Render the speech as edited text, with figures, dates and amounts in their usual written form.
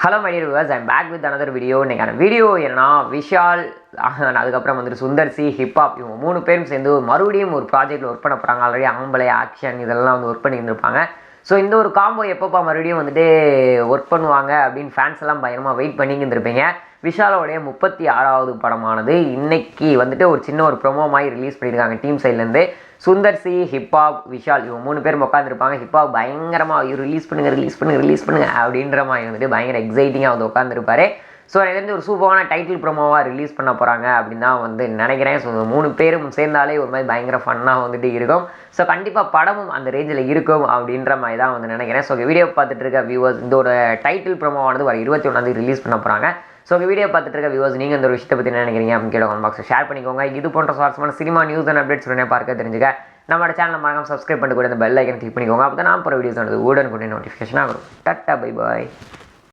Hello my dear viewers, I'm back with another video. இன்றைக்கான video என்னன்னா, விஷால் அதுக்கப்புறம் வந்துட்டு சுந்தர் சி, ஹிப்ஹாப் இவங்க 3 பேரும் சேர்ந்து மறுபடியும் ஒரு ப்ராஜெக்ட்டில் ஒர்க் பண்ண போகிறாங்க. ஆல்ரெடி ஆம்பளை ஆக்ஷன் இதெல்லாம் வந்து ஒர்க் பண்ணியிருந்திருப்பாங்க. ஸோ இந்த ஒரு காம்போ எப்பப்போ மறுபடியும் வந்துட்டு ஒர்க் பண்ணுவாங்க அப்படின்னு ஃபேன்ஸ் எல்லாம் பயங்கரமாக வெயிட் பண்ணிங்க இருந்திருப்பீங்க. விஷாலோடைய 36வது படமானது இன்னைக்கு வந்துட்டு ஒரு சின்ன ஒரு ப்ரொமோ மாதிரி ரிலீஸ் பண்ணியிருக்காங்க டீம் சைட்லேருந்து. சுந்தர் சி, ஹிப்ஹாப், விஷால் இவங்க 3 பேரும் உட்காந்துருப்பாங்க. ஹிப்ஹாப் பயங்கரமாக ரிலீஸ் பண்ணுங்க அப்படின்ற மாதிரி வந்துட்டு பயங்கர எக்ஸைட்டிங்காக வந்து உட்காந்துருப்பாரு. ஸோ எனக்கு தெரிஞ்சு ஒரு சூப்பரான டைட்டில் ப்ரோமோவாக ரிலீஸ் பண்ண போகிறாங்க அப்படின்னு தான் வந்து நினைக்கிறேன். ஸோ 3 பேரும் சேர்ந்தாலே ஒரு மாதிரி பயங்கர ஃபன்னாக வந்துட்டு இருக்கும். ஸோ கண்டிப்பாக படமும் அந்த ரேஞ்சில் இருக்கும் அப்படின்ற மாதிரி தான் வந்து நினைக்கிறேன். ஸோ வீடியோ பார்த்துட்டு இருக்க வியூவர்ஸ், இதோட டைட்டில் ப்ரோமோவானது வர 21 ரிலீஸ் பண்ண போகிறாங்க. ஸோ வீடியோ பார்த்துட்டு இருக்க வியூவர்ஸ், நீங்கள் இந்த ஒரு விஷயத்தை பற்றி நினைக்கிறீங்க அப்படின்னு கேட்டு கமெண்ட் பாக்ஸில் ஷேர் பண்ணிக்கோங்க. இது போன்ற சுவாரஸ்யமான சினிமா நியூஸ் அண்ட் அப்டேட்ஸ் உடனே பார்க்க தெரிஞ்சுக்க நம்மளோட சேனலை மறக்காம சப்ஸ்கிரைப் பண்ணிட்டு கூட இந்த பெல் ஐக்கன் கிளிக் பண்ணிக்கோங்க. அப்போ தான் நான் போகிற வீடியோஸ் வந்து உடனுக்குடனே நோட்டிஃபிகேஷன் ஆகும். Tata, bye bye.